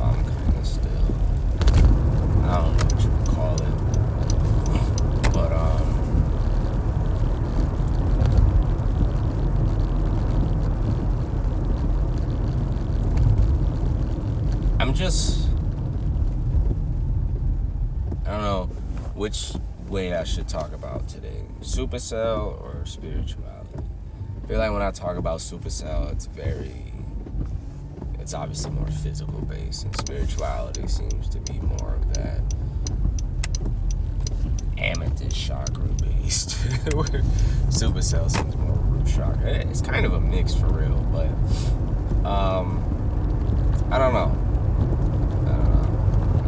I'm kind of still, I don't know what you would call it, but I'm just, I don't know which way I should talk about today, supercell or spirituality. I feel like when I talk about supercell, it's obviously more physical based, and spirituality seems to be more of that amethyst chakra based. Supercell seems more root chakra. It's kind of a mix for real, but I don't know.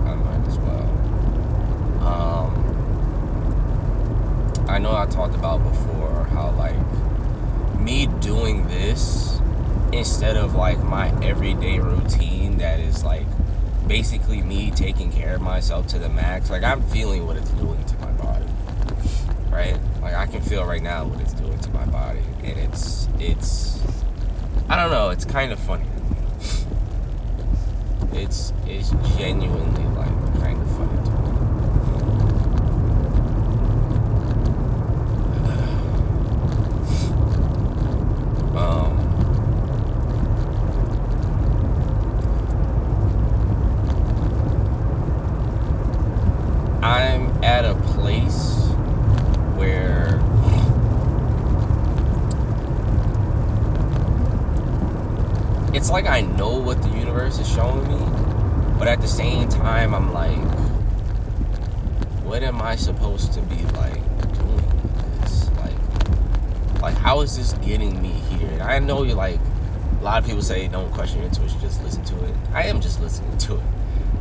I might as well. I know I talked about before how like me doing this instead of like my everyday routine that is like basically me taking care of myself to the max. Like I'm feeling what it's doing to my body, right? Like I can feel right now what it's doing to my body, and it's I don't know, it's kind of funny to me. It's genuinely like kind of funny to me. I'm at a place where it's like I know what the universe is showing me, but at the same time I'm like, what am I supposed to be like doing with this? Like how is this getting me here? And I know you're like, a lot of people say don't question your intuition, just listen to it. I am just listening to it.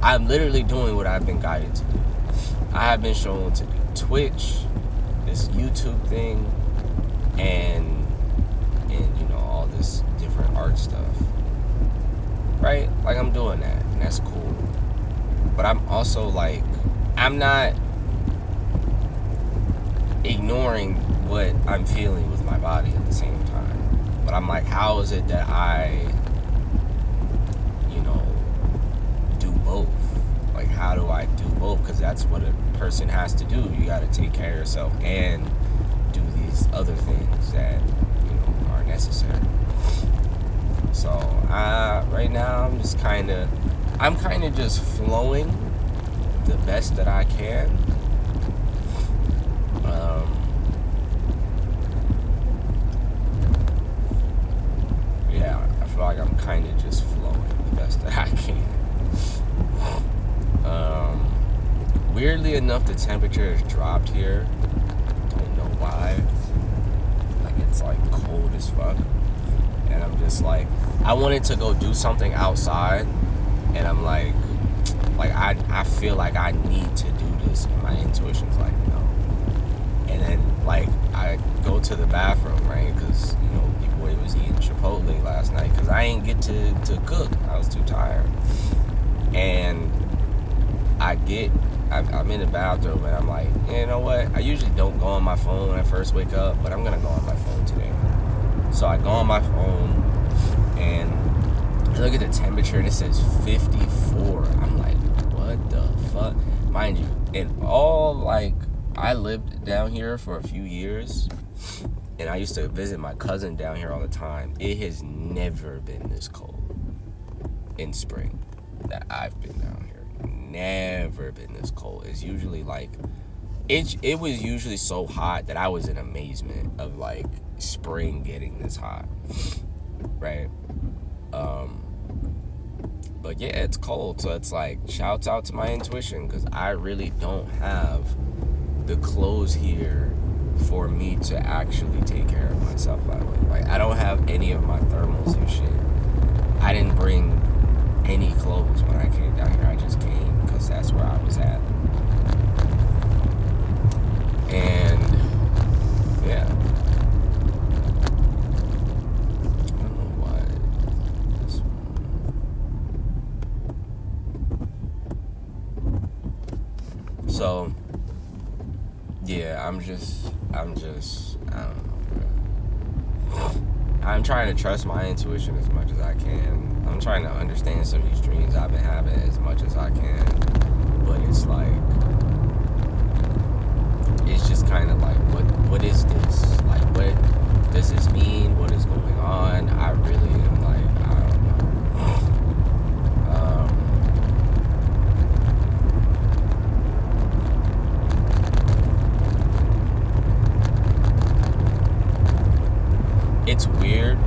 I'm literally doing what I've been guided to do. I have been shown to do Twitch, this YouTube thing, and you know, all this different art stuff. Right? Like I'm doing that, and that's cool. But I'm also like, I'm not ignoring what I'm feeling with my body at the same time. But I'm like, how is it that I, you know, do both? Like, how do I do both? Because that's what a person has to do. You got to take care of yourself and do these other things that, you know, are necessary. So, right now, I'm kind of just flowing the best that I can. Yeah, I feel like I'm kind of just flowing the best that I can. Weirdly enough, the temperature has dropped here. Don't know why. Like, it's like cold as fuck. And I'm just like, I wanted to go do something outside, and I'm like I feel like I need to do this, and my intuition's like, no. And then like I go to the bathroom, right? Because, you know, your boy was eating Chipotle last night because I ain't get to cook. I was too tired. And I'm in the bathroom, and I'm like, you know what? I usually don't go on my phone when I first wake up, but I'm gonna go on my phone today. So I go on my phone, and I look at the temperature, and it says 54. I'm like, what the fuck? Mind you, I lived down here for a few years, and I used to visit my cousin down here all the time. It has never been this cold in spring that I've been down here. Never been this cold. It's usually like, it was usually so hot that I was in amazement of like spring getting this hot, right? But yeah, it's cold, so it's like, shouts out to my intuition, because I really don't have the clothes here for me to actually take care of myself that way. Like, I don't have any of my thermals and shit. I didn't bring any clothes when I came down here. I just came because that's where I was at. And yeah, I don't know why this one. So yeah, I'm just I don't know, bro. I'm trying to trust my intuition as much as I can. I'm trying to understand some of these dreams I've been having as much as I can. But it's like, it's just kind of like, what is this? Like, what does this mean? What is going on? I really am like, I don't know. It's weird.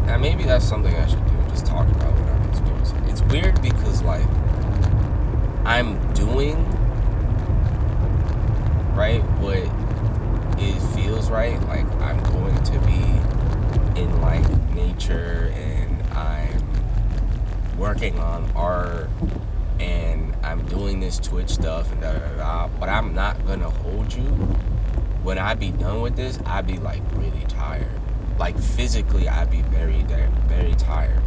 And maybe that's something I should do, just talk about what I'm experiencing. It's weird because, like, I'm doing, right, what it feels right. Like, I'm going to be in, like, nature, and I'm working on art, and I'm doing this Twitch stuff, and da-da-da-da. But I'm not gonna hold you. When I be done with this, I be, like, really tired. Like, physically, I'd be very, very tired.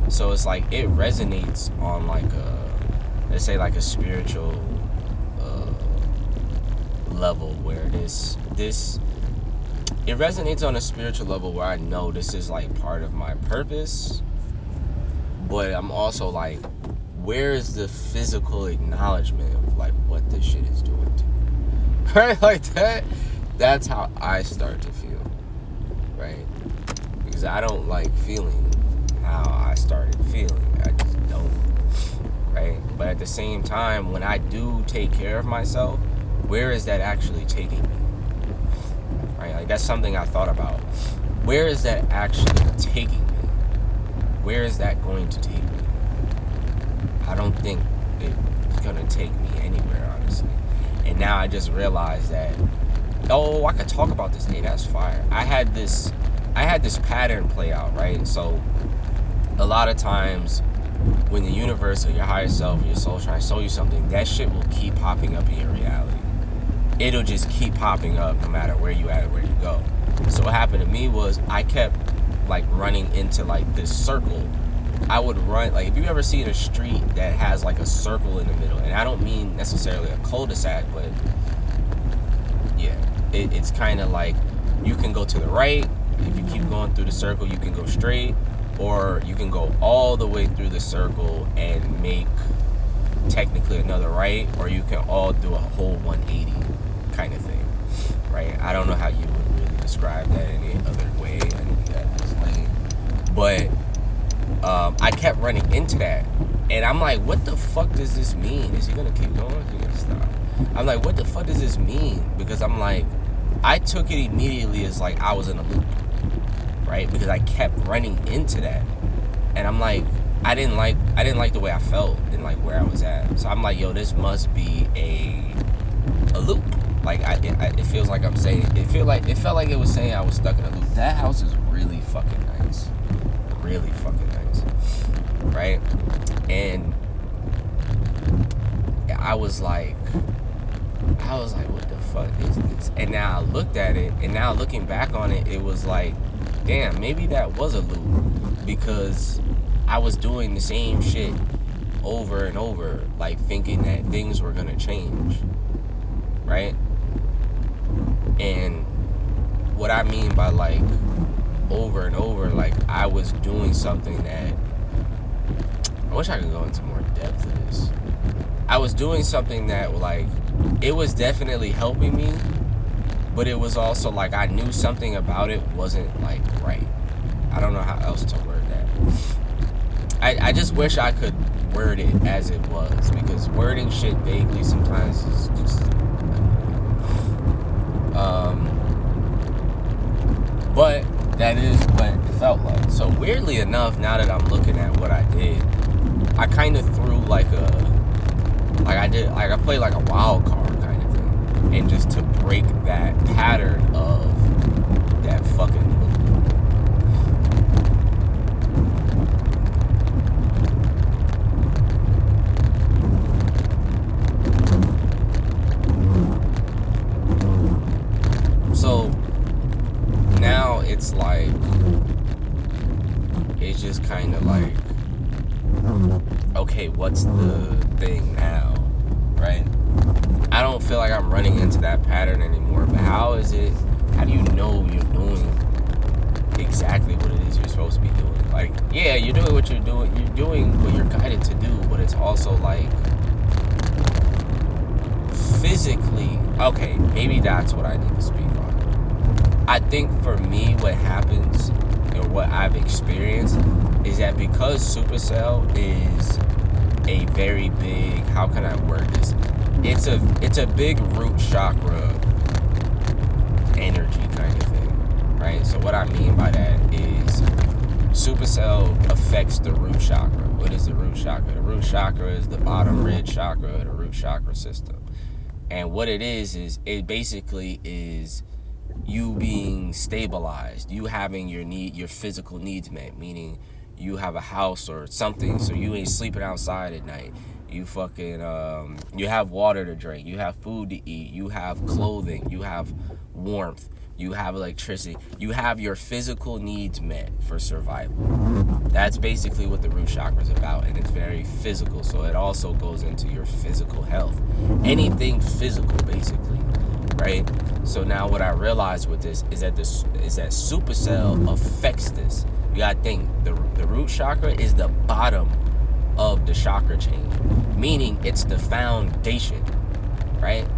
So it's like, it resonates on like let's say like a spiritual level, where this it resonates on a spiritual level where I know this is like part of my purpose. But I'm also like, where is the physical acknowledgement of like what this shit is doing to me? Right? Like that's how I start to feel. Right? Because I don't like feeling how I started feeling. I just don't. Right? But at the same time, when I do take care of myself, where is that actually taking me? Right? Like, that's something I thought about. Where is that actually taking me? Where is that going to take me? I don't think it's going to take me anywhere, honestly. And now I just realized that, oh, I could talk about this. Hey, that's fire. I had this pattern play out, right? So a lot of times when the universe or your higher self or your soul trying to show you something, that shit will keep popping up in your reality. It'll just keep popping up no matter where you at or where you go. So what happened to me was I kept like running into like this circle. I would run, like, if you ever see a street that has like a circle in the middle, and I don't mean necessarily a cul-de-sac, but yeah, it's kind of like you can go to the right. If you keep going through the circle, you can go straight, or you can go all the way through the circle and make technically another right, or you can all do a whole 180 kind of thing, right? I don't know how you would really describe that any other way. I need that explained. But I kept running into that, and I'm like, what the fuck does this mean? Is he gonna keep going? Is he gonna stop? I'm like, what the fuck does this mean? Because I'm like, I took it immediately as like I was in a loop, right? Because I kept running into that, and I'm like, I didn't like the way I felt and like where I was at. So I'm like, yo, this must be a loop. Like it feels like I'm saying, it felt like it was saying I was stuck in a loop. That house is really fucking nice, really fucking nice, right? And I was like, what the fuck is this? And now I looked at it, and now looking back on it, it was like, damn, maybe that was a loop, because I was doing the same shit over and over, like thinking that things were gonna change, right? And what I mean by like over and over, like I was doing something that, I wish I could go into more depth of this. I was doing something that like, it was definitely helping me, but it was also like I knew something about it wasn't like right. I don't know how else to word that. I just wish I could word it as it was, because wording shit vaguely sometimes is just but that is what it felt like. So weirdly enough, now that I'm looking at what I did, I kind of threw like I played like a wild card kind of thing, and just to break that pattern of that fucking loop. So now it's like, it's just kind of like, okay, what's the thing now, right? I don't feel like I'm running into that pattern anymore, but how do you know you're doing exactly what it is you're supposed to be doing. Like, yeah, you're doing what you're doing. You're doing what you're guided to do, but it's also like physically. Okay, maybe that's what I need to speak on. I think for me, what happens and what I've experienced is that because Supercell is a very big, how can I word this? It's a big root chakra energy kind of thing, right? So what I mean by that is Supercell affects the root chakra. What is the root chakra? The root chakra is the bottom red chakra of the root chakra system. And what it is it basically is you being stabilized, you having your physical needs met, meaning you have a house or something, so you ain't sleeping outside at night. You fucking, you have water to drink, you have food to eat, you have clothing, you have warmth, you have electricity, you have your physical needs met for survival. That's basically what the root chakra is about, and it's very physical, so it also goes into your physical health. Anything physical, basically, right? So now what I realized with this is that Supercell affects this. You gotta think, the root chakra is the bottom of the chakra chain, meaning it's the foundation, right?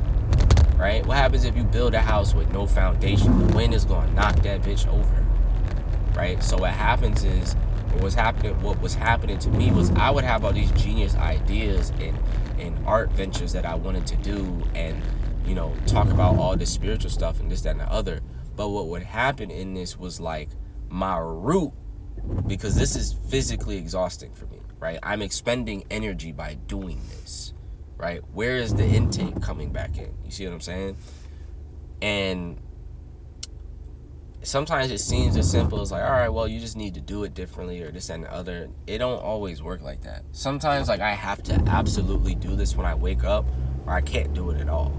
Right? What happens if you build a house with no foundation? The wind is gonna knock that bitch over, right? So what happens is, what was happening to me was I would have all these genius ideas and art ventures that I wanted to do, and you know, talk about all the spiritual stuff and this, that, and the other. But what would happen in this was like my root, because this is physically exhausting for me, right? I'm expending energy by doing this, right? Where is the intake coming back in? You see what I'm saying? And sometimes it seems as simple as like, all right, well, you just need to do it differently or this and the other. It don't always work like that. Sometimes like I have to absolutely do this when I wake up, or I can't do it at all.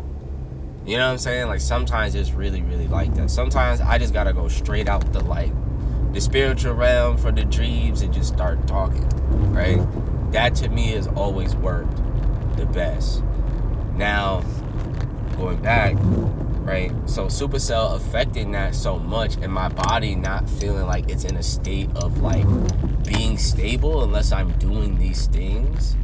You know what I'm saying? Like sometimes it's really, really like that. Sometimes I just gotta go straight out the spiritual realm for the dreams and just start talking, right? That to me has always worked the best. Now, going back, right? So Supercell affecting that so much, and my body not feeling like it's in a state of like being stable unless I'm doing these things.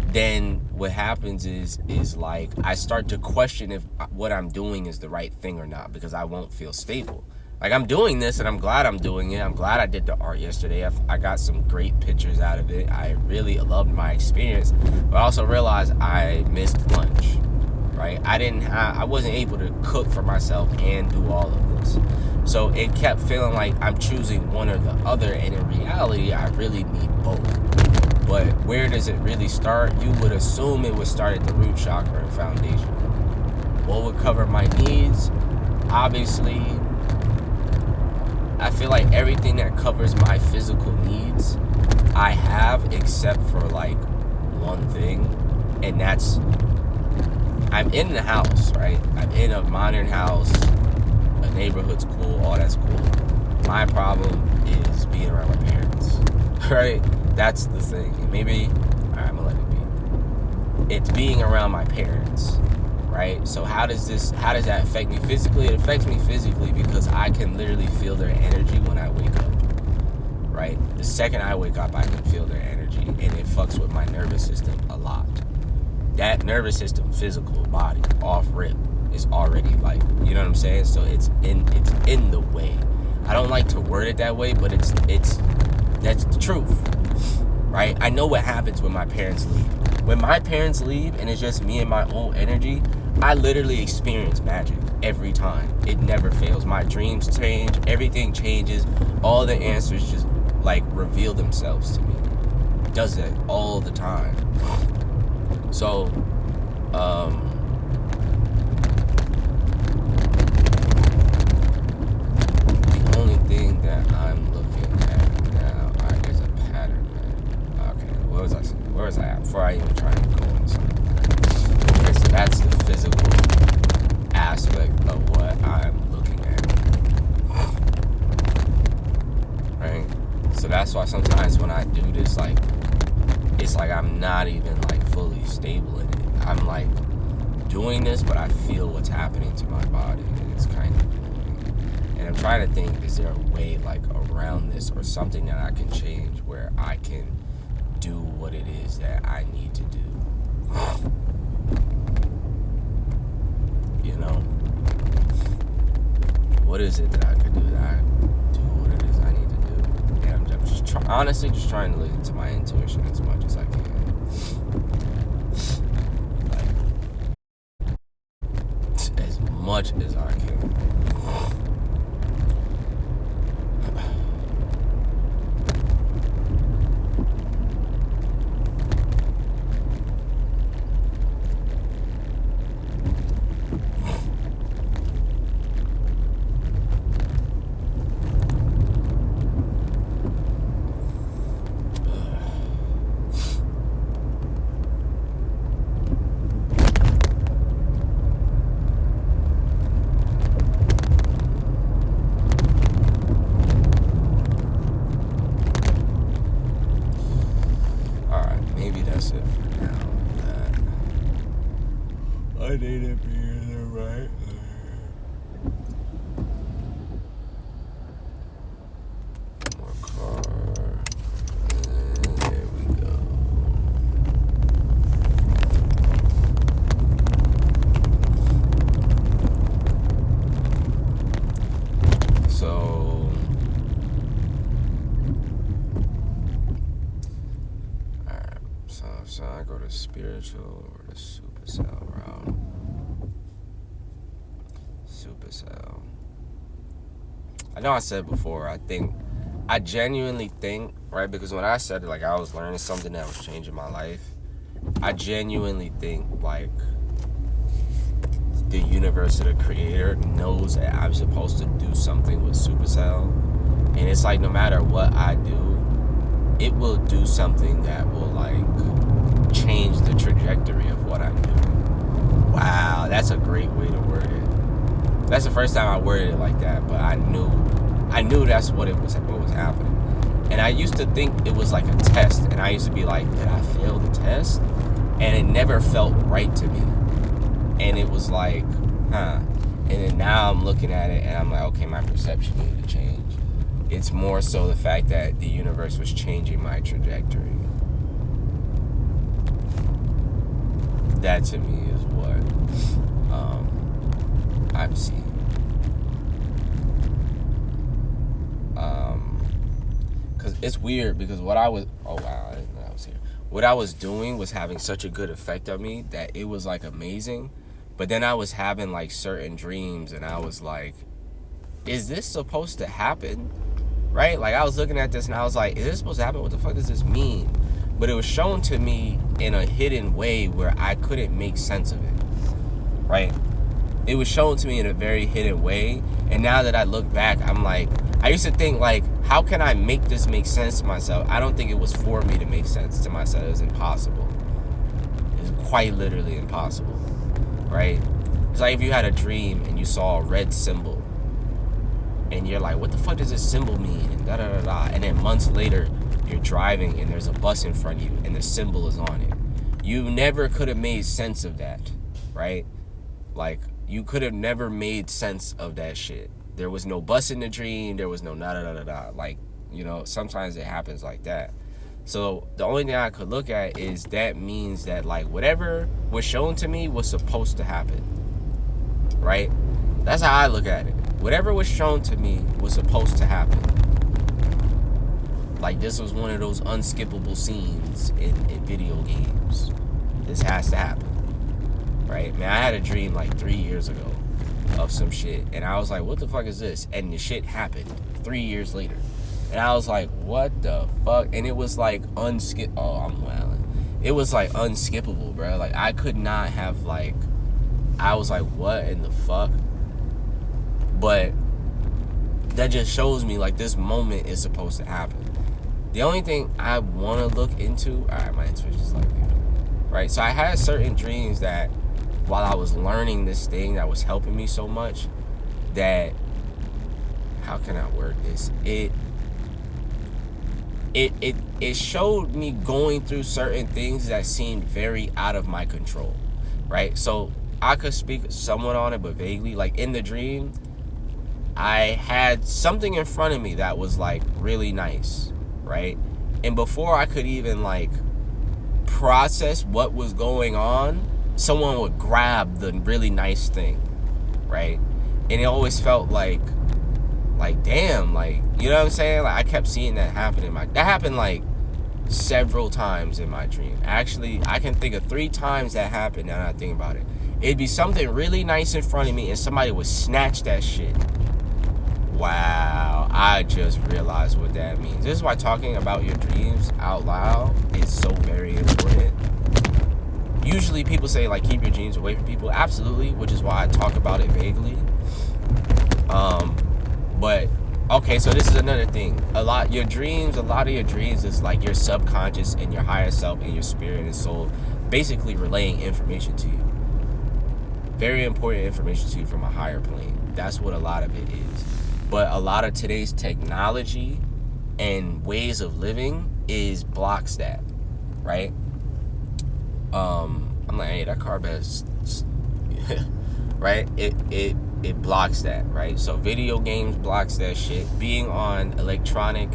Then what happens is like I start to question if what I'm doing is the right thing or not, because I won't feel stable. Like I'm doing this and I'm glad I'm doing it. I'm glad I did the art yesterday. I got some great pictures out of it. I really loved my experience, but I also realized I missed lunch, right? I wasn't able to cook for myself and do all of this. So it kept feeling like I'm choosing one or the other, and in reality, I really need both. But where does it really start? You would assume it would start at the root chakra and foundation. What would cover my needs? Obviously, I feel like everything that covers my physical needs, I have, except for like one thing, and that's I'm in the house, right? I'm in a modern house, a neighborhood's cool, all that's cool. My problem is being around my parents, right? That's the thing. And maybe, alright, I'm gonna let it be. It's being around my parents, right? So how does that affect me physically? It affects me physically because I can literally feel their energy when I wake up, right? The second I wake up, I can feel their energy, and it fucks with my nervous system a lot. That nervous system, physical body, off rip, is already like, you know what I'm saying? So it's in the way. I don't like to word it that way, but it's that's the truth, right? I know what happens when my parents leave. When my parents leave and it's just me and my own energy, I literally experience magic every time. It never fails. My dreams change, everything changes, all the answers just like reveal themselves to me. It does that all the time. So, the only thing that I'm looking at now, alright, there's a pattern there. Okay, where was I at? Before I even try to go on something. Okay, so that's the physical aspect of what I'm looking at. Right? So that's why sometimes when I do this, like, it's like I'm not even like fully stable in it. I'm like doing this, but I feel what's happening to my body, and it's kind of annoying. And I'm trying to think, is there a way like around this or something that I can change where I can do what it is that I need to do? You know? What is it that I could do that I do what it is I need to do? And I'm just honestly just trying to listen to my intuition as much as I can. Like, as much as I can. Maybe that's it for now. I need to be in the right. More car. There we go. So. So I go to spiritual or the supercell route. Supercell. I know I said before, I genuinely think, right, because when I said like I was learning something that was changing my life, I genuinely think like the universe or the creator knows that I'm supposed to do something with supercell. And it's like no matter what I do, it will do something that will like change the trajectory of what I'm doing. Wow, that's a great way to word it. That's the first time I worded it like that, but I knew that's what was happening. And I used to think it was like a test, and I used to be like, did I fail the test? And it never felt right to me. And it was like, And then now I'm looking at it and I'm like, okay, my perception needed to change. It's more so the fact that the universe was changing my trajectory. That to me is what I'm seeing. Cause it's weird because what I was I didn't know I was here. What I was doing was having such a good effect on me that it was like amazing. But then I was having like certain dreams and I was like, is this supposed to happen? Right? Like I was looking at this and I was like, is this supposed to happen? What the fuck does this mean? But it was shown to me in a hidden way where I couldn't make sense of it. Right? It was shown to me in a very hidden way. And now that I look back, I'm like, I used to think like, how can I make this make sense to myself? I don't think it was for me to make sense to myself. It was impossible. It's quite literally impossible. Right? It's like if you had a dream and you saw a red symbol and you're like, what the fuck does this symbol mean? And da da da da. And then months later, you're driving and there's a bus in front of you and the symbol is on it. You never could have made sense of that, right? Like, you could have never made sense of that shit. There was no bus in the dream. There was no da da da da da. Like, you know, sometimes it happens like that. So the only thing I could look at is that means that like whatever was shown to me was supposed to happen, right? That's how I look at it. Whatever was shown to me was supposed to happen. Like this was one of those unskippable scenes in video games. This has to happen, right? Man, I had a dream like 3 years ago of some shit, and I was like, what the fuck is this? And the shit happened 3 years later. And I was like, what the fuck? And it was like I'm wilding. It was like unskippable, bro. Like I could not have like, I was like, what in the fuck? But that just shows me like this moment is supposed to happen. The only thing I want to look into, alright, my intuition is like, right? So I had certain dreams that while I was learning this thing that was helping me so much that, how can I word this? It showed me going through certain things that seemed very out of my control, right? So I could speak somewhat on it, but vaguely. Like in the dream, I had something in front of me that was like really nice, right? And before I could even like process what was going on, someone would grab the really nice thing, right? And it always felt like damn, like, you know what I'm saying? Like, I kept seeing that happen that happened like several times in my dream. Actually, I can think of 3 times that happened now that I think about it. It'd be something really nice in front of me and somebody would snatch that shit. Wow, I just realized what that means. This is why talking about your dreams out loud is so very important. Usually people say, like, keep your dreams away from people. Absolutely, which is why I talk about it vaguely. But, okay, so this is another thing. A lot of your dreams is like your subconscious and your higher self and your spirit and soul basically relaying information to you. Very important information to you from a higher plane. That's what a lot of it is. But a lot of today's technology and ways of living blocks that, right? I'm like, hey, that car best, right? It blocks that, right? So video games blocks that shit. Being on electronic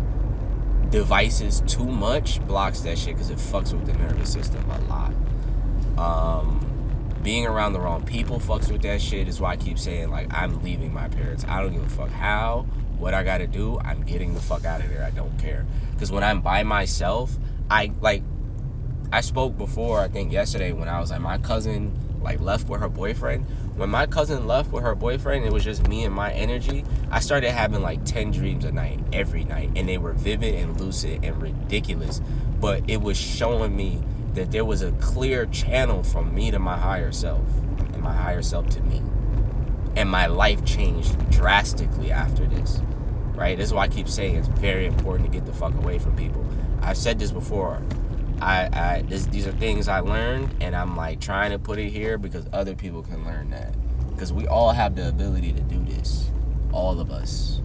devices too much blocks that shit because it fucks with the nervous system a lot. Being around the wrong people fucks with that shit. Is why I keep saying, like, I'm leaving my parents. I don't give a fuck how, what I gotta do. I'm getting the fuck out of there. I don't care. Because when I'm by myself, I spoke before, I think yesterday, when I was like, my cousin like left with her boyfriend. When my cousin left with her boyfriend, it was just me and my energy. I started having like 10 dreams a night, every night. And they were vivid and lucid and ridiculous. But it was showing me that there was a clear channel from me to my higher self, and my higher self to me. And my life changed drastically after this, right? This is why I keep saying it's very important to get the fuck away from people. I've said this before. These are things I learned, and I'm like trying to put it here because other people can learn that. Because we all have the ability to do this. All of us.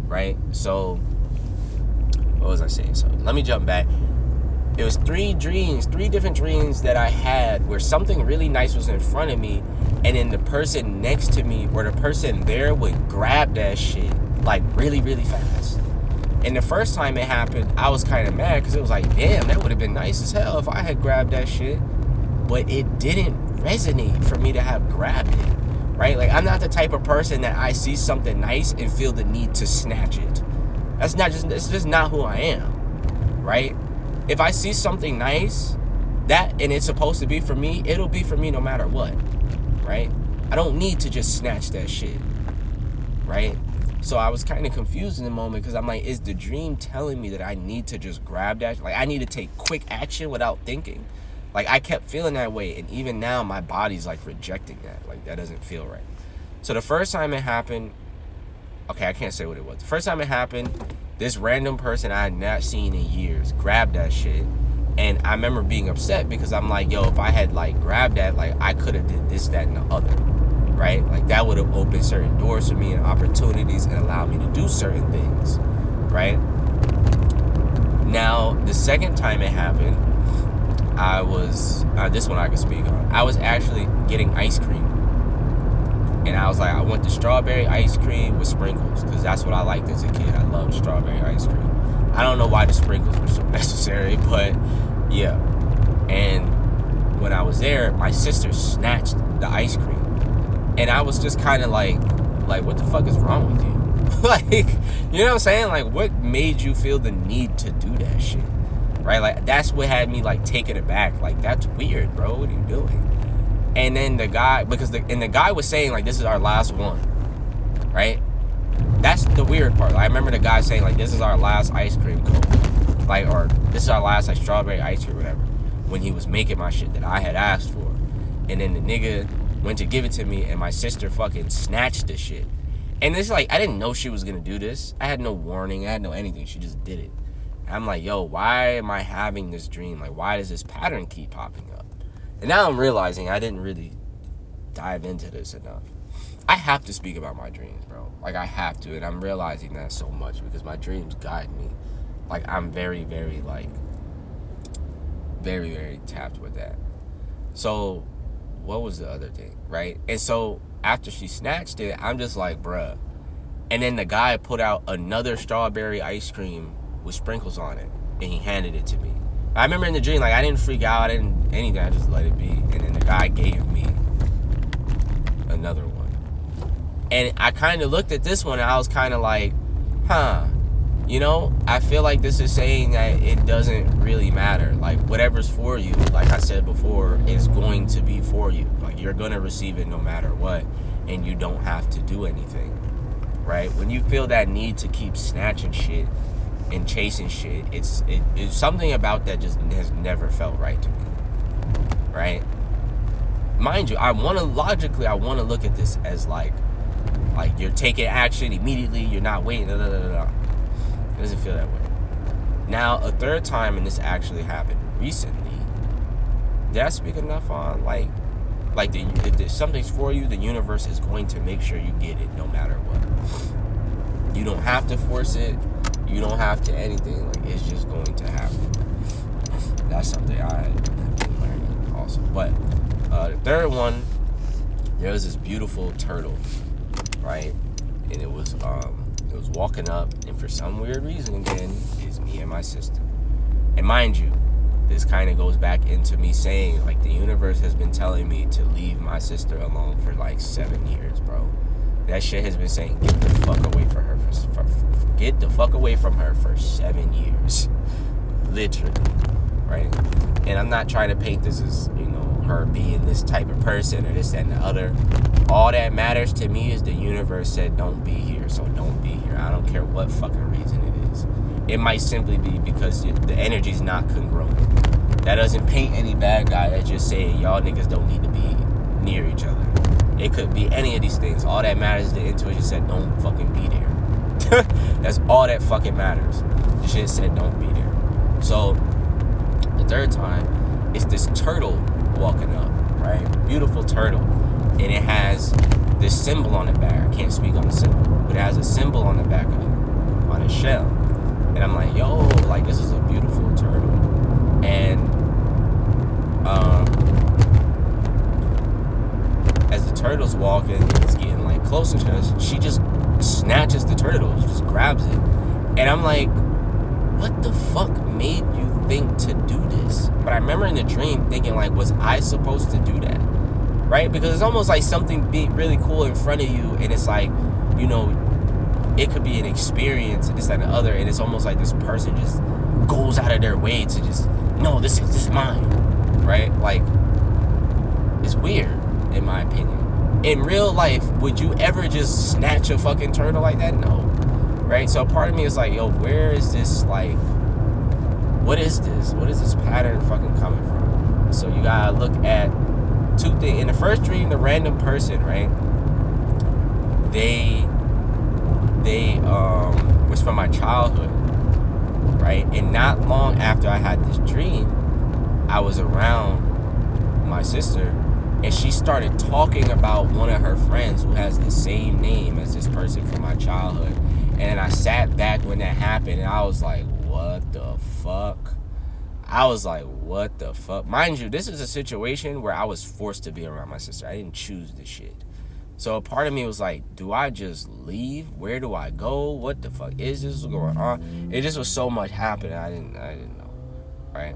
Right? So, what was I saying? So, let me jump back. It was 3 different dreams that I had where something really nice was in front of me, and then the person next to me or the person there would grab that shit like really, really fast. And the first time it happened, I was kind of mad because it was like, damn, that would have been nice as hell if I had grabbed that shit. But it didn't resonate for me to have grabbed it, right? Like, I'm not the type of person that I see something nice and feel the need to snatch it. It's just not who I am, right? If I see something nice, and it's supposed to be for me, it'll be for me no matter what, right? I don't need to just snatch that shit, right? So I was kind of confused in the moment because I'm like, is the dream telling me that I need to just grab that? Like, I need to take quick action without thinking. Like, I kept feeling that way, and even now my body's like rejecting that. Like, that doesn't feel right. So the first time it happened, okay, I can't say what it was. The first time it happened, this random person I had not seen in years grabbed that shit. And I remember being upset because I'm like, yo, if I had like grabbed that, like, I could have did this, that, and the other, right? Like, that would have opened certain doors for me and opportunities and allowed me to do certain things, right? Now, the second time it happened, I was, this one I can speak on. I was actually getting ice cream. And I was like, I want the strawberry ice cream with sprinkles because that's what I liked as a kid. I loved strawberry ice cream. I don't know why the sprinkles were so necessary, but yeah. And when I was there, my sister snatched the ice cream. And I was just kind of like, what the fuck is wrong with you? Like, you know what I'm saying? Like, what made you feel the need to do that shit? Right? Like, that's what had me, like, taken aback. Like, that's weird, bro. What are you doing? And then the guy, the guy was saying, like, this is our last one. Right? That's the weird part. Like, I remember the guy saying, like, this is our last ice cream cone. Like, or this is our last, like, strawberry ice cream or whatever. When he was making my shit that I had asked for. And then the nigga went to give it to me, and my sister fucking snatched the shit. And it's like, I didn't know she was gonna do this. I had no warning. I had no anything. She just did it. And I'm like, yo, why am I having this dream? Like, why does this pattern keep popping up? And now I'm realizing I didn't really dive into this enough. I have to speak about my dreams, bro. Like, I have to. And I'm realizing that so much because my dreams guide me. Like, I'm very, very, like, very, very tapped with that. So, what was the other thing, right? And so, after she snatched it, I'm just like, bruh. And then the guy put out another strawberry ice cream with sprinkles on it, and he handed it to me. I remember in the dream, like, I didn't freak out, I didn't anything, I just let it be. And then the guy gave me another one. And I kind of looked at this one, and I was kind of like, you know, I feel like this is saying that it doesn't really matter. Like, whatever's for you, like I said before, is going to be for you. Like, you're going to receive it no matter what, and you don't have to do anything, right? When you feel that need to keep snatching shit and chasing shit, it's something about that just has never felt right to me, right? Mind you, I want to look at this as like you're taking action immediately, you're not waiting, It doesn't feel that way. Now, a third time, and this actually happened recently, did I speak enough on, like if something's for you, the universe is going to make sure you get it no matter what. You don't have to force it. You don't have to anything. Like, it's just going to happen. That's something I have been learning also. But the third one, there was this beautiful turtle, right? And it was walking up, and for some weird reason, again, it's me and my sister. And mind you, this kind of goes back into me saying, like, the universe has been telling me to leave my sister alone for like 7 years, bro. That shit has been saying, get the fuck away from her get the fuck away from her for 7 years. Literally, right? And I'm not trying to paint this as, you know, her being this type of person or this, that, and the other. All that matters to me is the universe said don't be here, so don't be here. I don't care what fucking reason it is. It might simply be because the energy's not congruent. That doesn't paint any bad guy. That's just saying y'all niggas don't need to be near each other. It could be any of these things. All that matters is the intuition said don't fucking be there. That's all that fucking matters. The shit said don't be there. So the third time, it's this turtle walking up, right? Beautiful turtle. And it has this symbol on the back. I can't speak on the symbol, but it has a symbol on the back of it, on its shell. And I'm like, yo, like, this is a beautiful turtle. And as the turtle's walking, it's getting like closer to us, she just snatches the turtle, she just grabs it. And I'm like, what the fuck made you think to do this? But I remember in the dream thinking, like, was I supposed to do that? Right? Because it's almost like something being really cool in front of you, and it's like, you know, it could be an experience and this, that, and the other, and it's almost like this person just goes out of their way to just, no, this is mine, right? Like, it's weird, in my opinion. In real life, would you ever just snatch a fucking turtle like that? No, right? So part of me is like, yo, where is this, like, what is this? What is this pattern fucking coming from? So you gotta look at two things. In the first dream, the random person, right, they was from my childhood, right? And not long after I had this dream, I was around my sister, and she started talking about one of her friends who has the same name as this person from my childhood. And then I sat back when that happened, and I was like, what the fuck? I was like, what the fuck? Mind you, this is a situation where I was forced to be around my sister. I didn't choose this shit. So a part of me was like, do I just leave? Where do I go? What the fuck is this going on? It just was so much happening. I didn't know, right?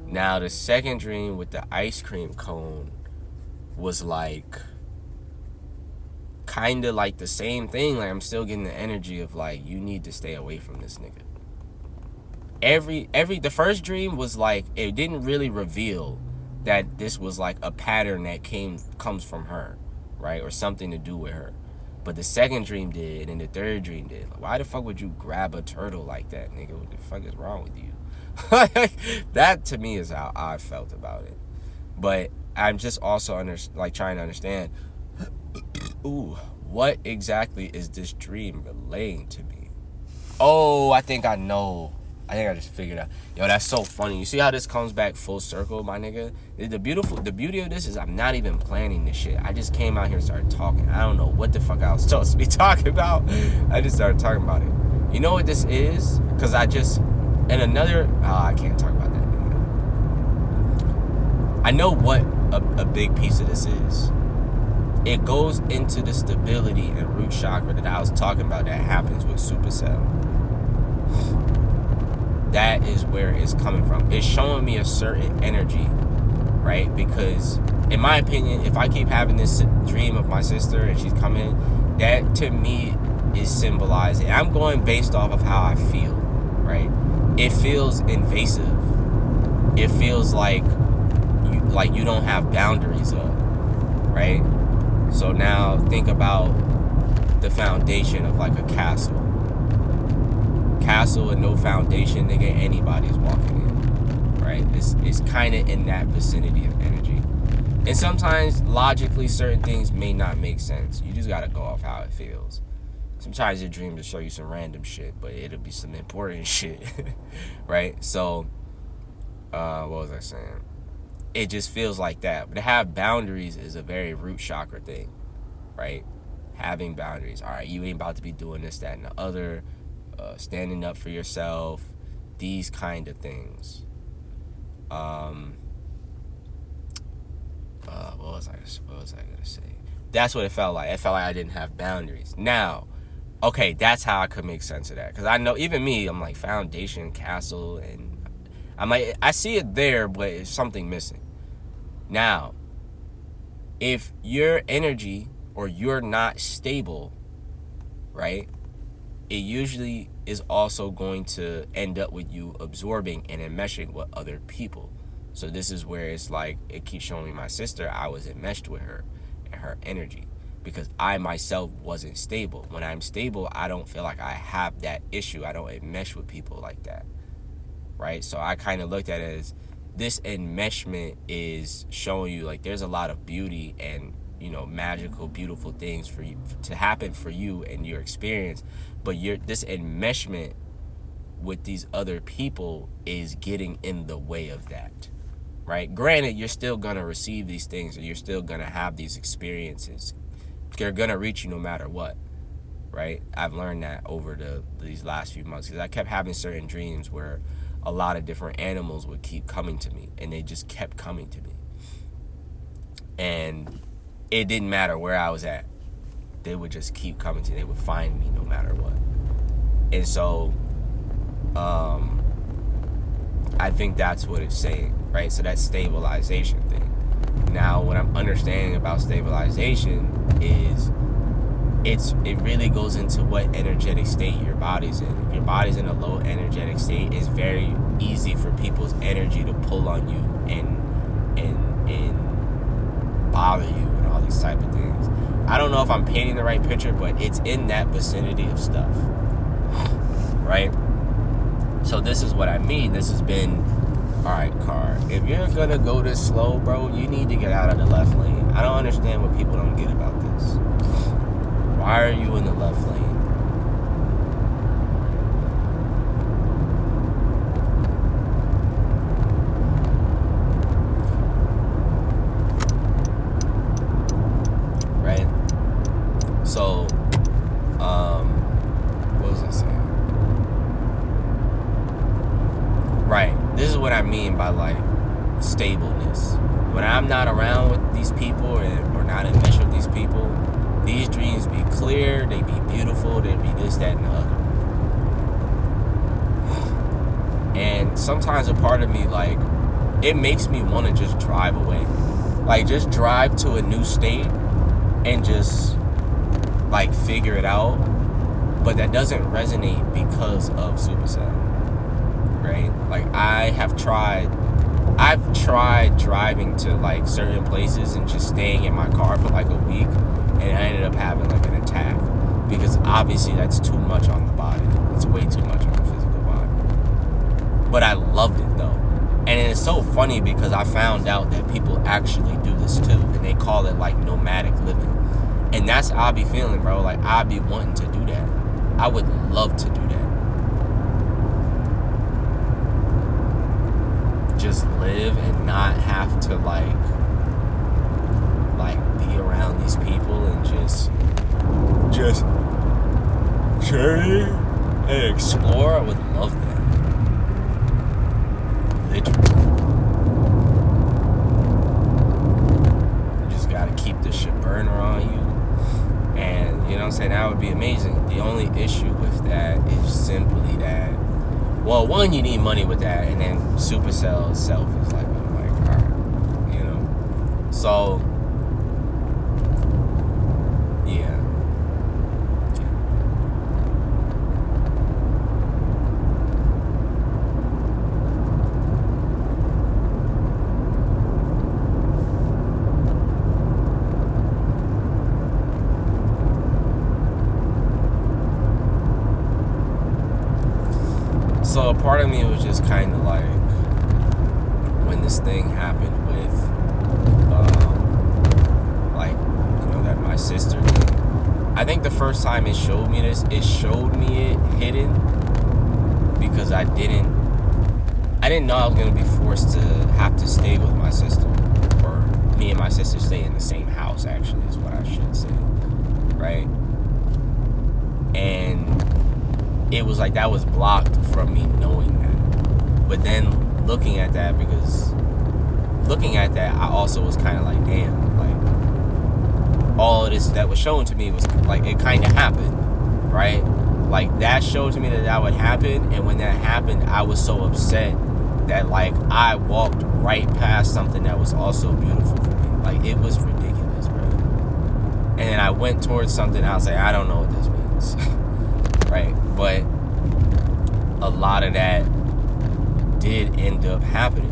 Now, the second dream with the ice cream cone was like, kind of like the same thing. Like, I'm still getting the energy of like, you need to stay away from this nigga. The first dream was like, it didn't really reveal that this was like a pattern that comes from her, right? Or something to do with her. But the second dream did, and the third dream did. Like, why the fuck would you grab a turtle like that, nigga? What the fuck is wrong with you? That to me is how I felt about it. But I'm just also trying to understand, ooh, what exactly is this dream relaying to me? Oh, I think I know. I think I just figured out. Yo, that's so funny. You see how this comes back full circle, my nigga? The beauty of this is I'm not even planning this shit. I just came out here and started talking. I don't know what the fuck I was supposed to be talking about. I just started talking about it. You know what this is? Because I can't talk about that, nigga. I know what a big piece of this is. it goes into the stability and root chakra that I was talking about that happens with supercell. That is where it's coming from. It's showing me a certain energy, right? Because in my opinion, if I keep having this dream of my sister and she's coming, that to me is symbolizing. I'm going based off of how I feel, right? It feels invasive. It feels like you don't have boundaries up, right? So now think about the foundation of like a castle. Castle with no foundation, nigga, anybody's walking in, right? It's kind of in that vicinity of energy. And sometimes logically certain things may not make sense. You just gotta go off how it feels. Sometimes your dream will show you some random shit, but it'll be some important shit, right? So, what was I saying? It just feels like that. But to have boundaries is a very root chakra thing, right? Having boundaries. All right, you ain't about to be doing this, that, and the other. Standing up for yourself. These kind of things. What was I gonna say? That's what it felt like. It felt like I didn't have boundaries. Now, okay, that's how I could make sense of that. Because I know, even me, I'm like, foundation, castle, and I'm like, I see it there, but it's something missing. Now, if your energy or you're not stable, right, it usually is also going to end up with you absorbing and enmeshing with other people. So this is where it's like, it keeps showing me my sister, I was enmeshed with her and her energy because I myself wasn't stable. When I'm stable, I don't feel like I have that issue. I don't enmesh with people like that, right? So I kind of looked at it as this enmeshment is showing you like there's a lot of beauty and, you know, magical, beautiful things for you to happen for you and your experience. But this enmeshment with these other people is getting in the way of that, right? Granted, you're still going to receive these things and you're still going to have these experiences. They're going to reach you no matter what, right? I've learned that over these last few months because I kept having certain dreams where a lot of different animals would keep coming to me and they just kept coming to me. And it didn't matter where I was at. They would just keep coming to me. They would find me no matter what. And so, I think that's what it's saying, right? So that stabilization thing. Now, what I'm understanding about stabilization is it really goes into what energetic state your body's in. If your body's in a low energetic state, it's very easy for people's energy to pull on you and bother you and all these type of things. I don't know if I'm painting the right picture, but it's in that vicinity of stuff, right? So this is what I mean. This has been, all right, car, if you're gonna go this slow, bro, you need to get out of the left lane. I don't understand what people don't get about this. Why are you in the left lane? So, what was I saying? Right. This is what I mean by, like, stableness. When I'm not around with these people or not enmeshed with these people, these dreams be clear, they be beautiful, they be this, that, and the other. And sometimes a part of me, like, it makes me want to just drive away. Like, just drive to a new state and just, like, figure it out. But that doesn't resonate because of supercell, right? Like, I've tried driving to, like, certain places and just staying in my car for like a week, and I ended up having like an attack because obviously that's too much on the body. It's way too much on the physical body. But I loved it though. And it's so funny because I found out that people actually do this too, and they call it like nomadic living. And that's how I be feeling, bro. Like, I be wanting to do that. I would love to do that. Just live and not have to, like be around these people and just journey and explore. I would love that. Literally. You just gotta keep this shit burner on well, one, you need money with that, and then Supercell itself is like, alright, you know. So, yeah. So a part of me was just kind of like, when this thing happened with, like, you know, that my sister did. I think the first time it showed me this, it showed me it hidden because I didn't know I was going to be forced to have to stay with my sister, or me and my sister stay in the same house, actually, is what I should say, right? And it was like that was blocked from me knowing that. But then looking at that, I also was kind of like, damn, like all of this that was shown to me was like, it kind of happened, right? Like that showed to me that would happen, and when that happened, I was so upset that like I walked right past something that was also beautiful for me. Like it was ridiculous, bro. And then I went towards something, I was like, I don't know what this means. Right? But a lot of that did end up happening.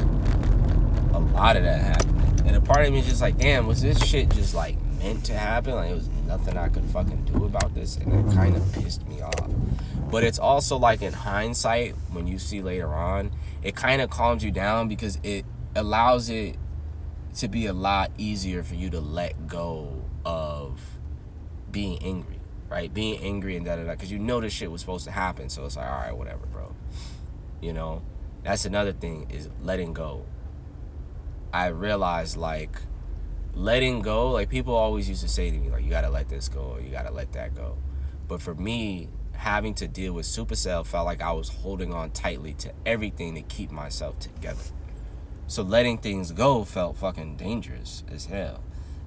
A lot of that happened. And a part of me is just like, damn, was this shit just like meant to happen? Like it was nothing I could fucking do about this, and it kind of pissed me off. But it's also like in hindsight, when you see later on, it kind of calms you down because it allows it to be a lot easier for you to let go of being angry. Right, being angry and da-da-da, because you know this shit was supposed to happen, so it's like, all right, whatever, bro. You know, that's another thing, is letting go. I realized, like, letting go, like, people always used to say to me, like, you gotta let this go, or you gotta let that go. But for me, having to deal with Supercell felt like I was holding on tightly to everything to keep myself together. So letting things go felt fucking dangerous as hell.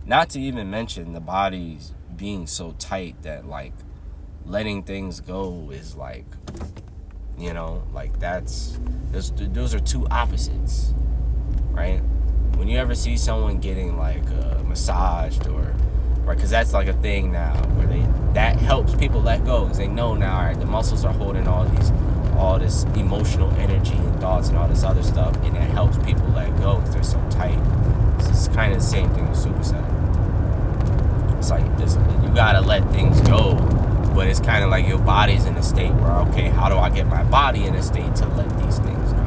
Not to even mention the body's being so tight that like letting things go is like, you know, like those are two opposites, right? When you ever see someone getting like massaged, or right, because that's like a thing now where that helps people let go, because they know now, all right, the muscles are holding all this emotional energy and thoughts and all this other stuff, and it helps people let go because they're so tight. So it's kind of the same thing with Supercell. It's like you gotta let things go, but it's kind of like your body's in a state where, okay, how do I get my body in a state to let these things go?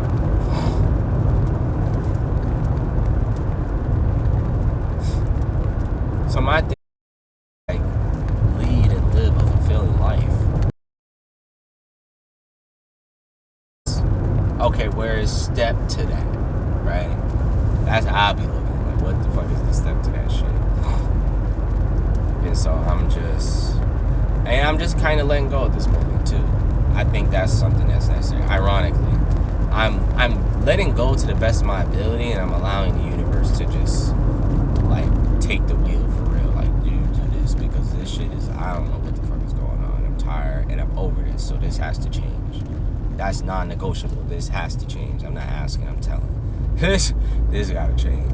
So my thing is like lead and live a fulfilling life. Okay, where is step to that, right? That's how I be looking. Like, what the fuck is the step to that shit? And so I'm just kind of letting go at this moment too. I think that's something that's necessary. Ironically, I'm letting go to the best of my ability, and I'm allowing the universe to just like take the wheel for real. Like, do this, because this shit is, I don't know what the fuck is going on. I'm tired and I'm over this, so this has to change. That's non-negotiable. This has to change. I'm not asking, I'm telling. This gotta change.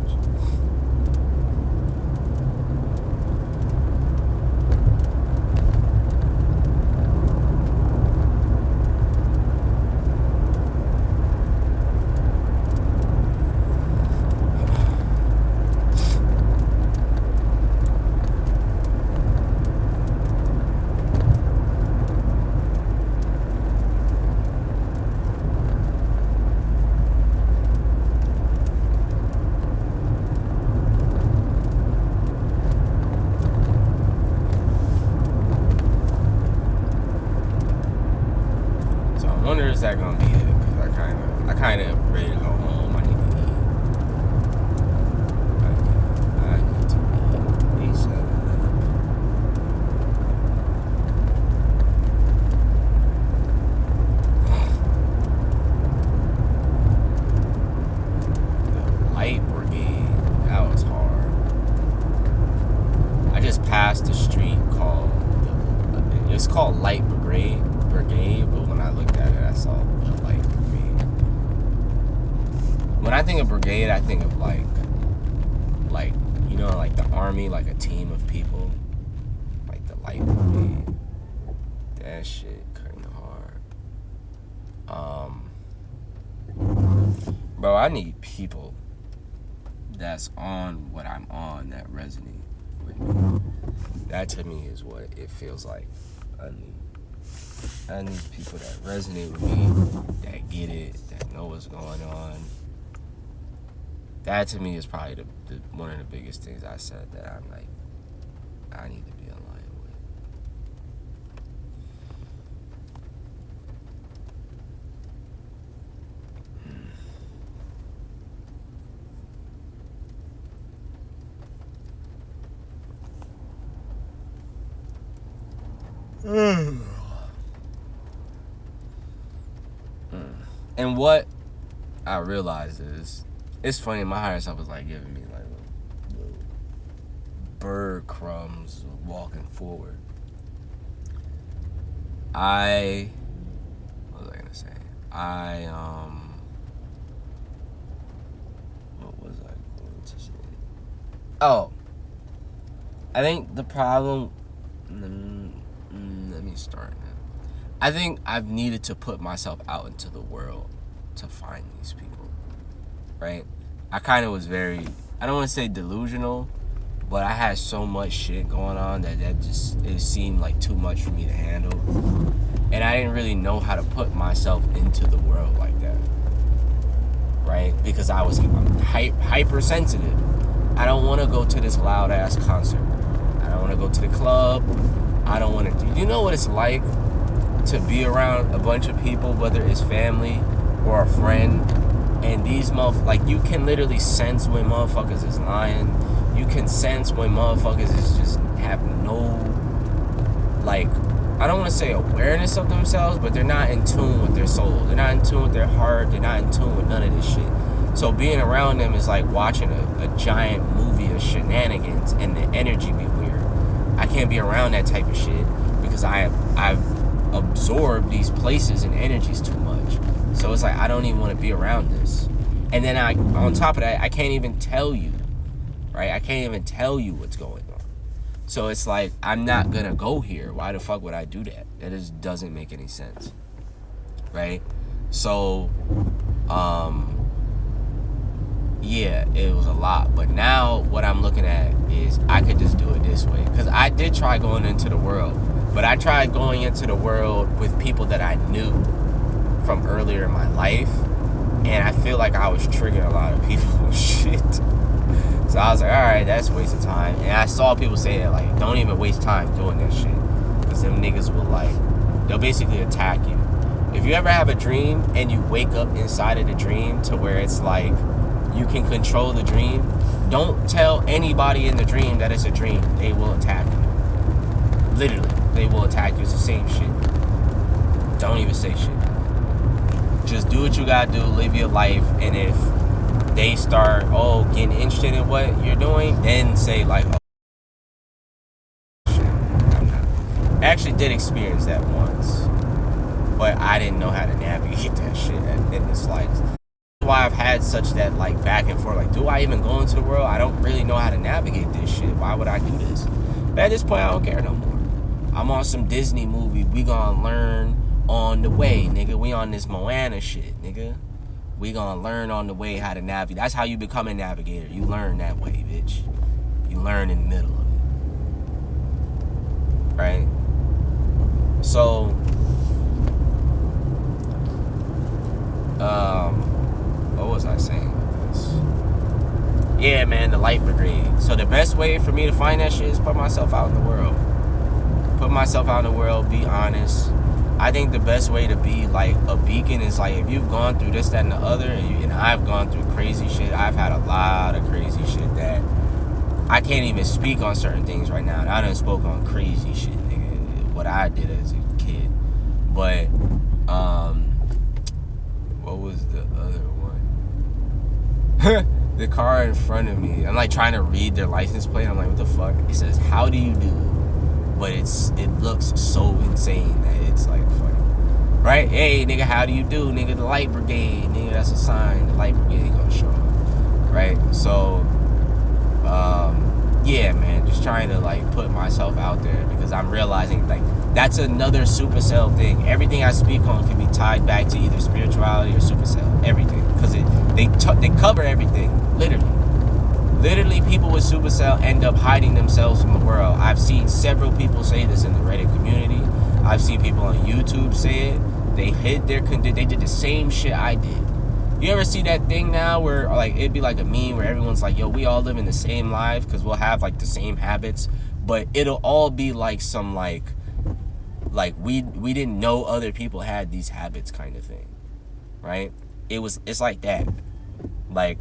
army, like a team of people, like the light brigade, that shit kind of hard. Bro, I need people that's on what I'm on that resonate with me. That to me is what it feels like. I need people that resonate with me, that get it, that know what's going on. That to me is probably the one of the biggest things I said that I'm like, I need to be aligned with. And what I realized is, it's funny, my higher self was like giving me like little bird crumbs walking forward. What was I gonna say? What was I going to say? Oh, I think the problem, let me start now. I think I've needed to put myself out into the world to find these people, right? I kind of was very, I don't want to say delusional, but I had so much shit going on that it seemed like too much for me to handle. And I didn't really know how to put myself into the world like that, right? Because I was hypersensitive. I don't want to go to this loud ass concert. I don't want to go to the club. I don't want to, you know what it's like to be around a bunch of people, whether it's family or a friend, and these like, you can literally sense when motherfuckers is lying. You can sense when motherfuckers is just have no, like, I don't want to say awareness of themselves, but they're not in tune with their soul. They're not in tune with their heart. They're not in tune with none of this shit. So being around them is like watching a giant movie of shenanigans, and the energy be weird. I can't be around that type of shit because I've absorb these places and energies too much. So it's like, I don't even want to be around this. And then on top of that, I can't even tell you, right? I can't even tell you what's going on. So it's like, I'm not gonna go here. Why the fuck would I do that? That just doesn't make any sense, right? So, yeah, it was a lot. But now what I'm looking at is I could just do it this way. Because I did try going into the world. But I tried going into the world with people that I knew from earlier in my life. And I feel like I was triggering a lot of people. Shit. So I was like, alright, that's a waste of time. And I saw people say that, like, don't even waste time doing that shit. Because them niggas will, like, they'll basically attack you. If you ever have a dream and you wake up inside of the dream to where it's like you can control the dream, don't tell anybody in the dream that it's a dream. They will attack you. Literally, they will attack you. It's the same shit. Don't even say shit. Just do what you gotta do, live your life, and if they start, getting interested in what you're doing, then say like, oh, shit, I'm not. I actually did experience that once, but I didn't know how to navigate that shit in the slightest. That's why I've had such that, like, back and forth, like, do I even go into the world? I don't really know how to navigate this shit. Why would I do this? But at this point, I don't care no more. I'm on some Disney movie. We gonna learn on the way, nigga. We on this Moana shit, nigga. We gonna learn on the way how to navigate. That's how you become a navigator. You learn that way, bitch. You learn in the middle of it. Right? So, what was I saying with this? Yeah, man, the light brigade. So the best way for me to find that shit is put myself out in the world. Put myself out in the world, be honest. I think the best way to be like a beacon is like, if you've gone through this, that, and the other, and I've gone through crazy shit. I've had a lot of crazy shit that I can't even speak on certain things right now. And I done spoke on crazy shit, nigga, what I did as a kid. But, what was the other one? The car in front of me, I'm like trying to read their license plate. I'm like, what the fuck? It says, how do you do? But it looks so insane that it's like funny. Right? Hey, nigga, how do you do? Nigga, the light brigade. Nigga, that's a sign. The light brigade gonna show up. Right? So, yeah, man. trying to like put myself out there because I'm realizing like that's another supercell thing. Everything I speak on can be tied back to either spirituality or supercell. Everything, because they cover everything. Literally, people with supercell end up hiding themselves from the world. I've seen several people say this in the Reddit community. I've seen people on YouTube say it. They hid they did the same shit I did. You ever see that thing now where like it'd be like a meme where everyone's like, yo, we all live in the same life because we'll have like the same habits, but it'll all be like some like we didn't know other people had these habits kind of thing, right? It's like that, like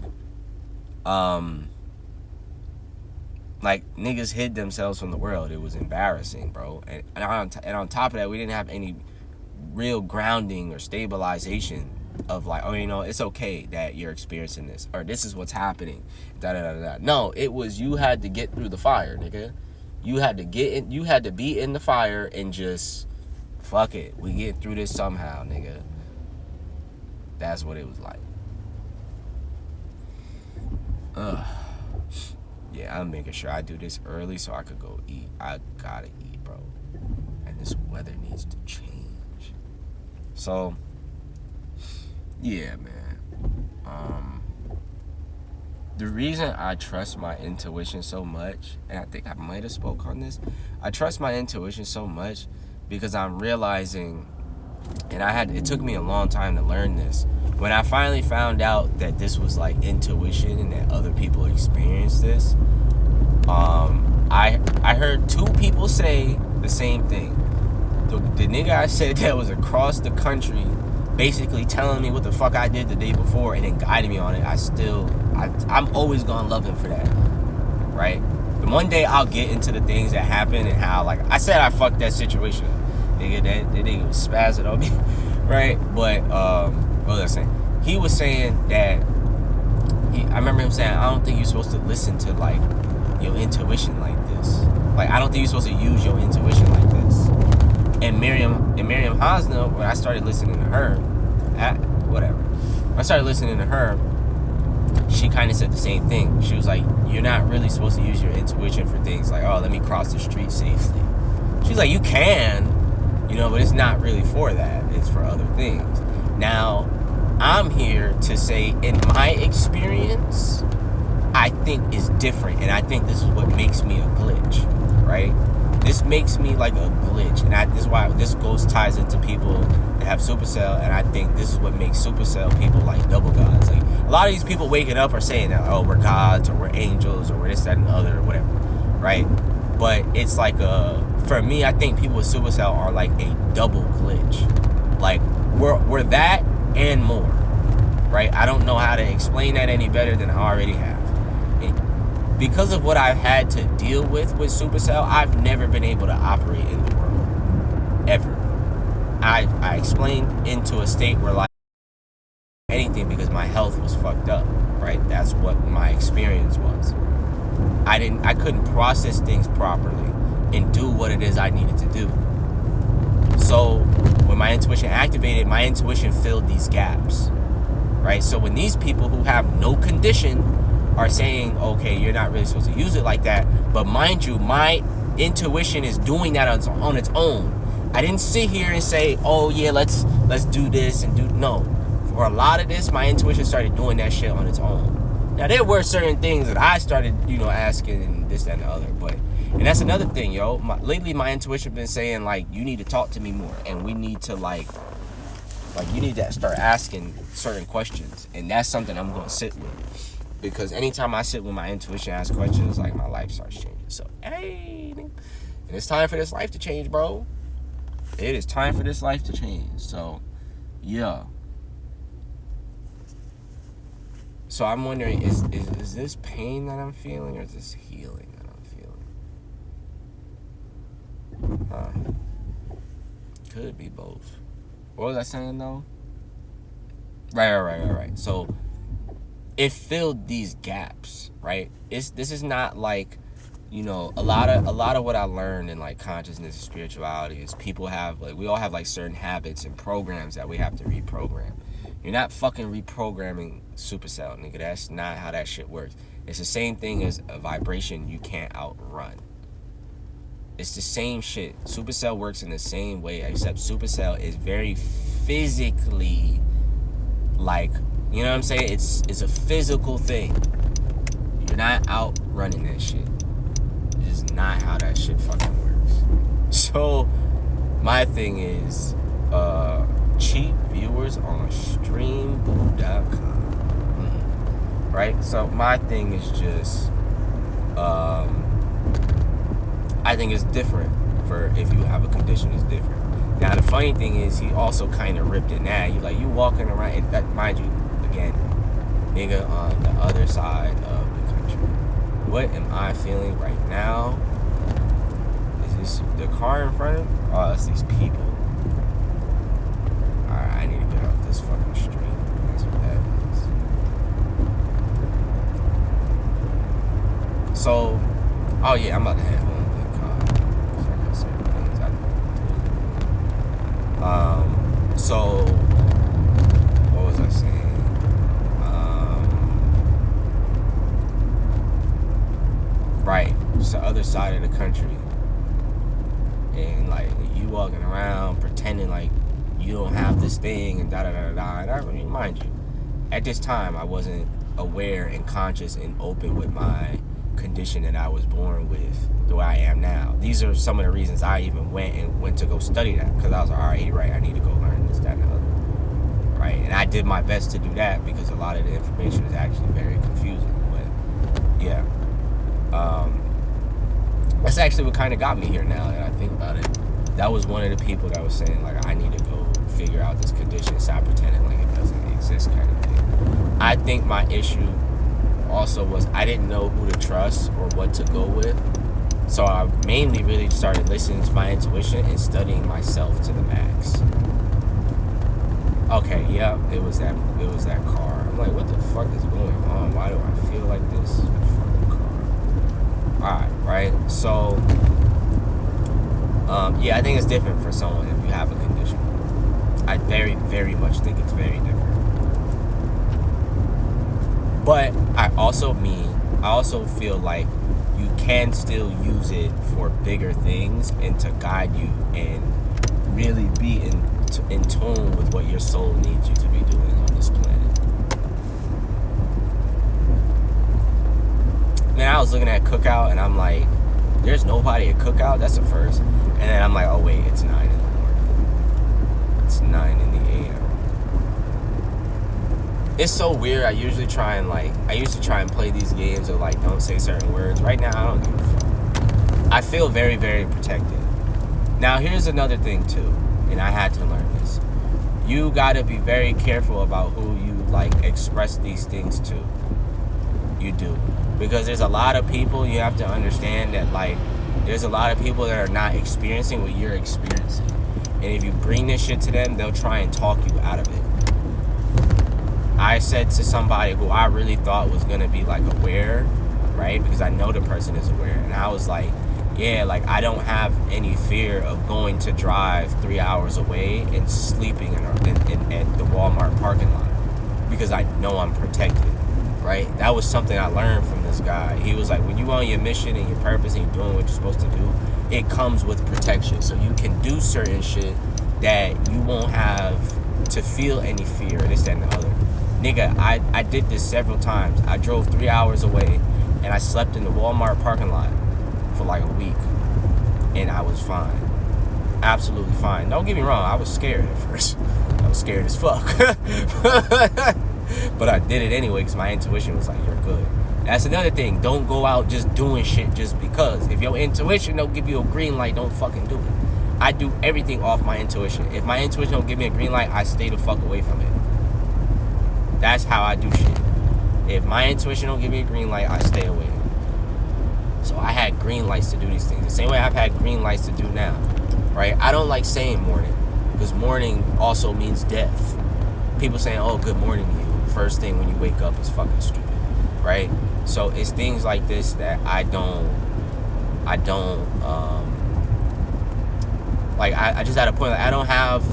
niggas hid themselves from the world. It was embarrassing, bro. And on top of that, we didn't have any real grounding or stabilization of like, oh, you know, it's okay that you're experiencing this, or this is what's happening, No, it was you had to get through the fire, nigga. You had to be in the fire and just fuck it. We get through this somehow, nigga. That's what it was like. Yeah, I'm making sure I do this early so I could go eat. I gotta eat, bro. And this weather needs to change. So, yeah, man. The reason I trust my intuition so much, and I think I might have spoke on this, I trust my intuition so much because I'm realizing, and it took me a long time to learn this. When I finally found out that this was like intuition and that other people experience this, I heard two people say the same thing. The nigga I said that was across the country basically telling me what the fuck I did the day before and then guiding me on it. I'm always gonna love him for that, right? And one day I'll get into the things that happened and how, like, I said I fucked that situation. Nigga, that nigga was spazzing on me, right? But, what was I saying? He was saying that, I remember him saying, I don't think you're supposed to listen to, like, your intuition like this. Like, I don't think you're supposed to use your intuition like this. And Miriam Hosna, when I started listening to her, she kind of said the same thing. She was like, you're not really supposed to use your intuition for things like, oh, let me cross the street safely. She's like, you can, but it's not really for that. It's for other things. Now, I'm here to say, in my experience, I think is different. And I think this is what makes me a glitch, right? This makes me like a glitch. And this is why this ties into people that have supercell. And I think this is what makes supercell people like double gods. Like, a lot of these people waking up are saying that, oh, we're gods, or we're angels, or we're this, that, and the other, or whatever, right? But it's like for me, I think people with supercell are like a double glitch. Like, we're that and more, right? I don't know how to explain that any better than I already have. Because of what I've had to deal with supercell, I've never been able to operate in the world, ever. I explained into a state where, like, anything because my health was fucked up, right? That's what my experience was. I couldn't process things properly and do what it is I needed to do. So when my intuition activated, my intuition filled these gaps, right? So when these people who have no condition are saying, okay, you're not really supposed to use it like that, but mind you, my intuition is doing that on its own. I didn't sit here and say, oh yeah, let's do this and do, no. For a lot of this, my intuition started doing that shit on its own. Now, there were certain things that I started, asking and this, that, and the other, and that's another thing, lately my intuition been saying, like, you need to talk to me more, and we need to, like you need to start asking certain questions, and that's something I'm going to sit with. Because anytime I sit with my intuition and ask questions, like, my life starts changing. So, hey, and it's time for this life to change, bro. It is time for this life to change. So, yeah. So I'm wondering, is this pain that I'm feeling, or is this healing that I'm feeling? Could be both. What was I saying, though? Right. So it filled these gaps, right? This is not like, a lot of what I learned in, like, consciousness and spirituality is people have, like, we all have, like, certain habits and programs that we have to reprogram. You're not fucking reprogramming supercell, nigga. That's not how that shit works. It's the same thing as a vibration you can't outrun. It's the same shit. Supercell works in the same way, except Supercell is very physically, like, you know what I'm saying? It's a physical thing. You're not out running that shit. It's not how that shit fucking works. So, my thing is, cheap viewers on streamboo.com. Right? So, my thing is just, I think it's different for if you have a condition, it's different. Now, the funny thing is, he also kind of ripped it now. You walking around, and that, mind you, again, nigga on the other side of the country. What am I feeling right now? Is this the car in front of me? Oh, it's these people. Alright, I need to get off this fucking street. That's what that is. So, oh yeah, I'm about to head home. So, what was I saying? Right, it's the other side of the country. And, like, you walking around pretending like you don't have this thing and da-da-da-da-da. And I mean, mind you, at this time, I wasn't aware and conscious and open with my condition that I was born with the way I am now. These are some of the reasons I even went to go study that, because I was like, all right, I need to go learn this, that, and the other, right? And I did my best to do that because a lot of the information is actually very confusing. But yeah, that's actually what kind of got me here. Now that I think about it, that was one of the people that was saying, like, I need to go figure out this condition, stop pretending like it doesn't exist, kind of thing. I think my issue also was I didn't know who to trust or what to go with. So I mainly really started listening to my intuition and studying myself to the max. Okay, yeah, it was that car. I'm like, what the fuck is going on? Why do I feel like this fucking car? Alright, right? So, yeah, I think it's different for someone if you have a condition. I very, very much think it's very different. But I also feel like you can still use it for bigger things and to guide you and really be in tune with what your soul needs you to be doing on this planet. Man, I was looking at Cookout and I'm like, there's nobody at Cookout? That's the first. And then I'm like, oh wait, it's 9 in the morning. It's 9 in the a.m. It's so weird. I used to try and play these games of like, don't say certain words. Right now, I don't give a fuck. I feel very, very protected. Now, here's another thing too, and I had to learn this. You gotta be very careful about who you like express these things to. You do. Because there's a lot of people, you have to understand that, like, there's a lot of people that are not experiencing what you're experiencing. And if you bring this shit to them, they'll try and talk you out of it. I said to somebody who I really thought was going to be, like, aware, right? Because I know the person is aware. And I was like, yeah, like, I don't have any fear of going to drive 3 hours away and sleeping at the Walmart parking lot. Because I know I'm protected, right? That was something I learned from this guy. He was like, when you're on your mission and your purpose and you're doing what you're supposed to do, it comes with protection. So you can do certain shit that you won't have to feel any fear, this, that, and the other. Nigga, I did this several times. I drove 3 hours away and I slept in the Walmart parking lot for like a week. And I was fine. Absolutely fine. Don't get me wrong, I was scared at first. I was scared as fuck. But I did it anyway because my intuition was like, you're good. That's another thing. Don't go out just doing shit just because. If your intuition don't give you a green light, don't fucking do it. I do everything off my intuition. If my intuition don't give me a green light, I stay the fuck away from it. That's how I do shit. If my intuition don't give me a green light, I stay away. So I had green lights to do these things. The same way I've had green lights to do now. Right? I don't like saying morning. Because morning also means death. People saying, oh, good morning to you. First thing when you wake up is fucking stupid. Right? So it's things like this that I just had a point. Like, I don't have.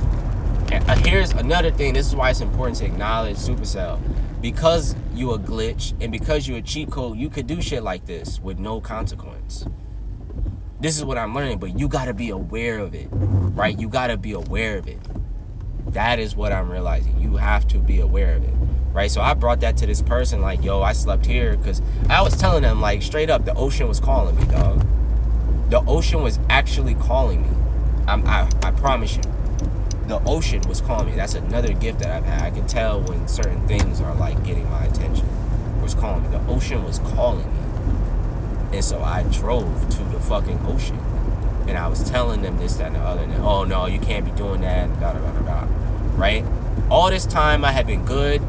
Here's another thing. This is why it's important to acknowledge Supercell. Because you a glitch and because you a cheat code, you could do shit like this with no consequence. This is what I'm learning, but you got to be aware of it, right? You got to be aware of it. That is what I'm realizing. You have to be aware of it, right? So I brought that to this person, like, yo, I slept here, because I was telling them, like, straight up, the ocean was calling me, dog. The ocean was actually calling me. I promise you. The ocean was calling me. That's another gift that I've had. I can tell when certain things are, like, getting my attention. It was calling me. The ocean was calling me. And so I drove to the fucking ocean. And I was telling them this, that, and the other. And then, oh, no, you can't be doing that. And da-da-da-da-da. Right? All this time I had been good.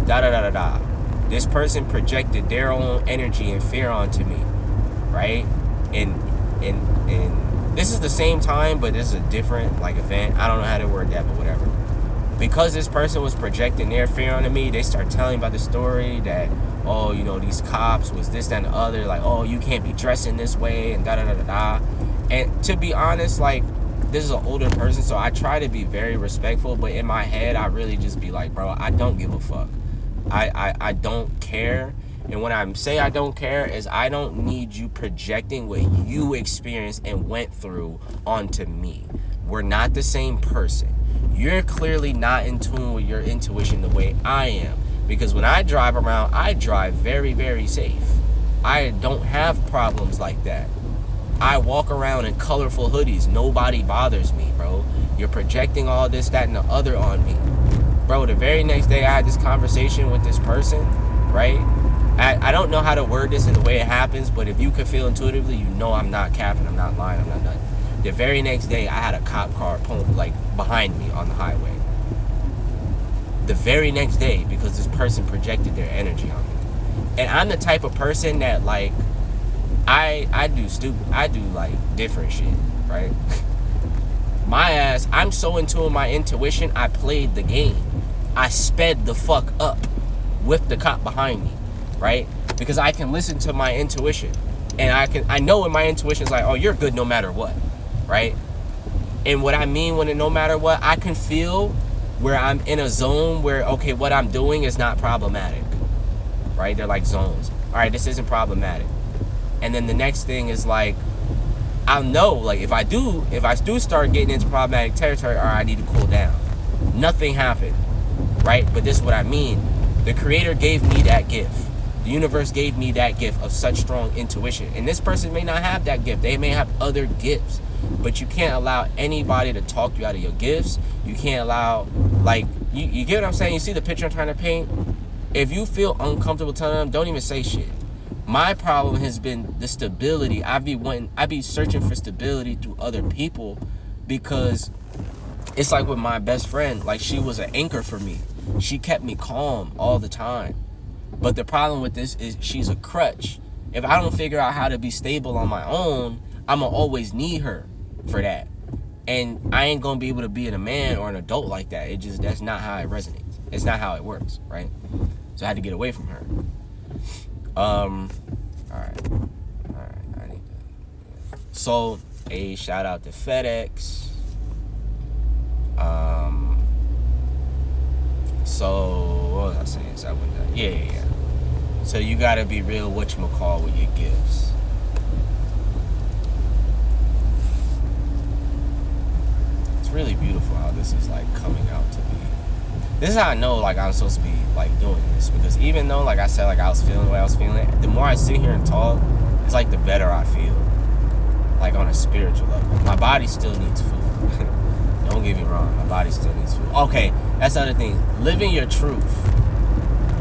Da-da-da-da-da. This person projected their own energy and fear onto me. Right? And this is the same time, but this is a different, like, event. I don't know how to word that, but whatever. Because this person was projecting their fear onto me, they start telling about the story that, oh, you know, these cops was this, that, and the other. Like, oh, you can't be dressing this way, and da-da-da-da-da. And to be honest, like, this is an older person, so I try to be very respectful. But in my head, I really just be like, bro, I don't give a fuck. I don't care. And when I say I don't care is I don't need you projecting what you experienced and went through onto me. We're not the same person. You're clearly not in tune with your intuition the way I am. Because when I drive around, I drive very, very safe. I don't have problems like that. I walk around in colorful hoodies. Nobody bothers me, bro. You're projecting all this, that, and the other on me. Bro, the very next day I had this conversation with this person, right? I don't know how to word this in the way it happens, but if you could feel intuitively, you know I'm not capping, I'm not lying, I'm not nothing. The very next day, I had a cop car pulled, like, behind me on the highway. The very next day, because this person projected their energy on me. And I'm the type of person that, like, I do, like, different shit, right? My ass, I'm so in tune with my intuition, I played the game. I sped the fuck up with the cop behind me. Right? Because I can listen to my intuition. And I know when my intuition is like, oh, you're good no matter what. Right? And what I mean when it no matter what, I can feel where I'm in a zone where, okay, what I'm doing is not problematic. Right? They're like zones. All right, this isn't problematic. And then the next thing is like, I'll know, like, if I do start getting into problematic territory, all right, I need to cool down. Nothing happened. Right? But this is what I mean. The Creator gave me that gift. The universe gave me that gift of such strong intuition. And this person may not have that gift. They may have other gifts. But you can't allow anybody to talk you out of your gifts. You can't allow, like, you get what I'm saying? You see the picture I'm trying to paint? If you feel uncomfortable telling them, don't even say shit. My problem has been the stability. I be searching for stability through other people, because it's like with my best friend, like, she was an anchor for me. She kept me calm all the time. But the problem with this is she's a crutch. If I don't figure out how to be stable on my own, I'm going to always need her for that. And I ain't going to be able to be a man or an adult like that. That's not how it resonates. It's not how it works, right? So I had to get away from her. All right. I need to. So, a shout out to FedEx. So, what was I saying? So I went down. Yeah. So you gotta be real whatchamacall with your gifts. It's really beautiful how this is, like, coming out to be. This is how I know, like, I'm supposed to be, like, doing this. Because even though, like I said, like, I was feeling the way I was feeling, the more I sit here and talk, it's like the better I feel. Like, on a spiritual level. My body still needs food. Don't get me wrong, my body still needs food. Okay, that's the other thing. Living your truth.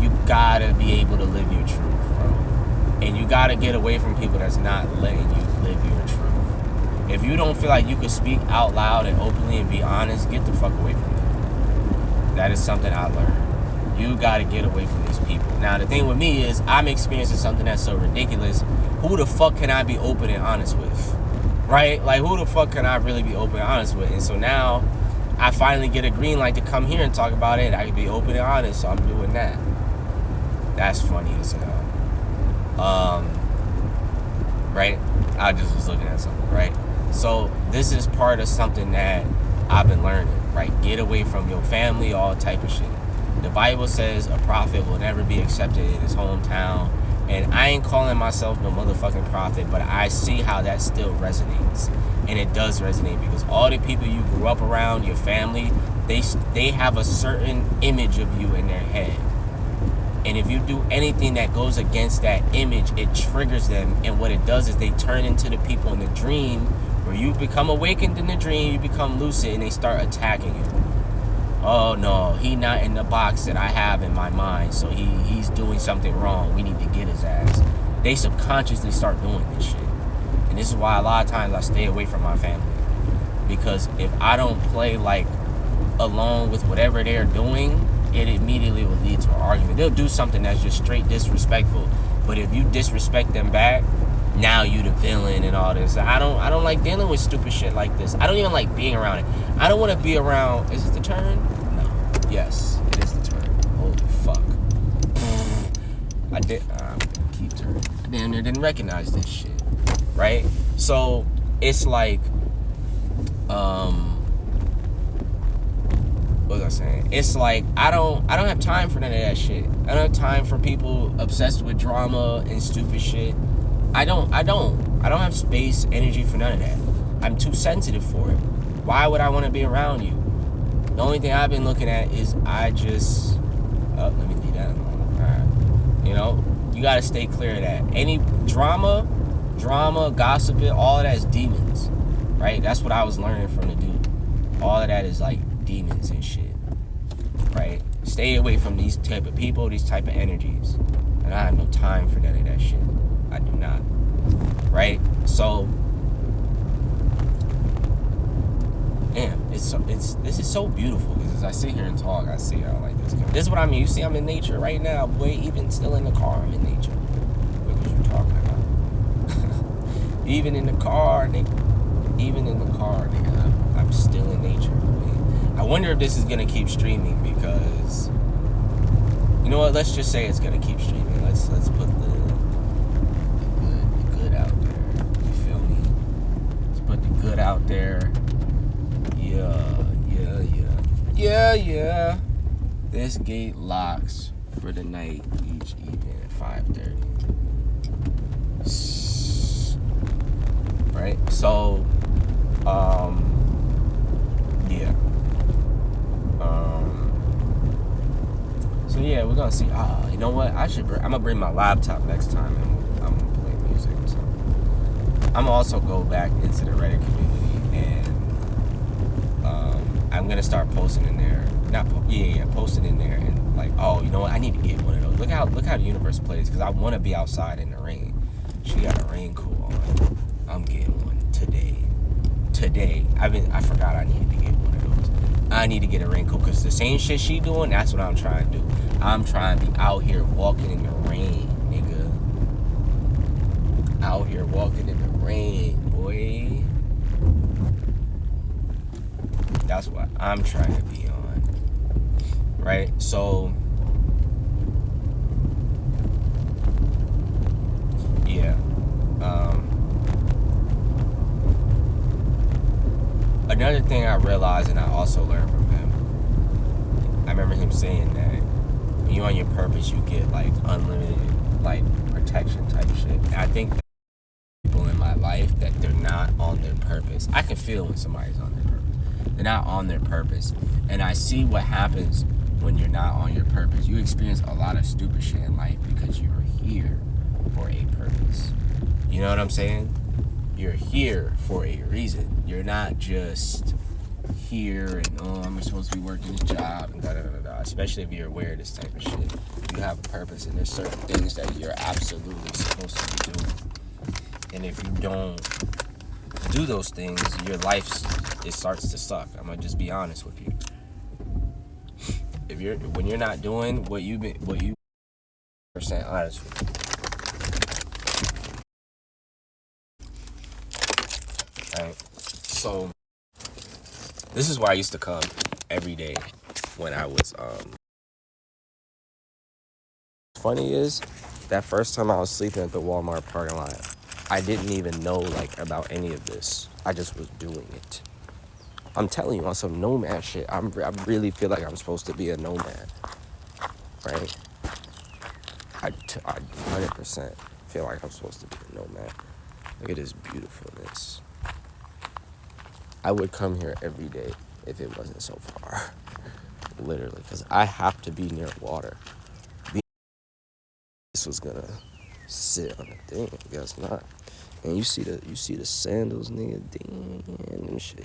You gotta be able to live your truth, bro. And you gotta get away from people that's not letting you live your truth. If you don't feel like you can speak out loud and openly and be honest, get the fuck away from them. That is something I learned. You gotta get away from these people. Now, the thing with me is, I'm experiencing something that's so ridiculous. Who the fuck can I be open and honest with? Right? Like, who the fuck can I really be open and honest with? And so now, I finally get a green light to come here and talk about it. I can be open and honest, so I'm doing that. That's funny as hell. Right? I just was looking at something, right? So, this is part of something that I've been learning, right? Get away from your family, all type of shit. The Bible says a prophet will never be accepted in his hometown. And I ain't calling myself no motherfucking prophet, but I see how that still resonates. And it does resonate because all the people you grew up around, your family, they have a certain image of you in their head. And if you do anything that goes against that image, it triggers them. And what it does is they turn into the people in the dream where you become awakened in the dream, you become lucid, and they start attacking you. Oh no, he not in the box that I have in my mind, so he's doing something wrong. We need to get his ass. They subconsciously start doing this shit. And this is why a lot of times I stay away from my family. Because if I don't play like along with whatever they're doing, it immediately will lead to an argument. They'll do something that's just straight disrespectful. But if you disrespect them back, now you the villain and all this. I don't like dealing with stupid shit like this. I don't even like being around it. I don't want to be around. Is it the turn? No. Yes, it is the turn. Holy fuck. I did. Keep turning. I damn near didn't recognize this shit. Right? So it's like, what was I saying? It's like I don't have time for none of that shit. I don't have time for people obsessed with drama and stupid shit. I don't have space, energy for none of that. I'm too sensitive for it. Why would I want to be around you? The only thing I've been looking at is let me leave that alone. Alright. You know, you gotta stay clear of that. Any drama, gossiping, all of that is demons. Right? That's what I was learning from the dude. All of that is like demons and shit. Right? Stay away from these type of people, these type of energies. And I have no time for none of that shit. I do not. Right? So, damn, this is so beautiful because as I sit here and talk, I see how like this. This is what I mean. You see, I'm in nature right now. Boy, even still in the car, I'm in nature. What are you talking about? Even in the car, nigga, I'm still in nature. I wonder if this is gonna keep streaming because, you know what? Let's just say it's gonna keep streaming. Let's put the good out there. You feel me? Let's put the good out there. Yeah. This gate locks for the night each evening at 5:30. Right? So, yeah. So yeah, we're gonna see. You know what? I'm gonna bring my laptop next time and I'm gonna play music. So I'm gonna also go back into the Reddit community and I'm gonna start posting in there. Posting in there and like, oh, you know what? I need to get one of those. Look how the universe plays because I want to be outside in the rain. She got a raincoat on. I'm getting one today. I forgot I needed to get one of those. I need to get a raincoat because the same shit she doing, that's what I'm trying to do. I'm trying to be out here walking in the rain, nigga. Out here walking in the rain, boy. That's what I'm trying to be on. Right? So, yeah. Another thing I realized and I also learned from him, I remember him saying that when you're on your purpose, you get like unlimited like protection type shit. And I think that people in my life that they're not on their purpose. I can feel when somebody's on their purpose. They're not on their purpose. And I see what happens when you're not on your purpose. You experience a lot of stupid shit in life because you're here for a purpose. You know what I'm saying? You're here for a reason. You're not just here and, I'm supposed to be working this job and da-da-da-da. Especially if you're aware of this type of shit. You have a purpose and there's certain things that you're absolutely supposed to be doing. And if you don't do those things, your life, it starts to suck. I'm gonna just be honest with you. When you're not doing what you percent honest with you. Right? So this is why I used to come every day when I was funny is that first time I was sleeping at the Walmart parking lot, I didn't even know like about any of this. I just was doing it. I'm telling you, on some nomad shit, I really feel like I'm supposed to be a nomad, right? I 100% feel like I'm supposed to be a nomad. Look at this beautifulness. I would come here every day if it wasn't so far. Literally, because I have to be near water. This was gonna sit on the thing, I guess not. And you see the sandals, nigga, damn, them shit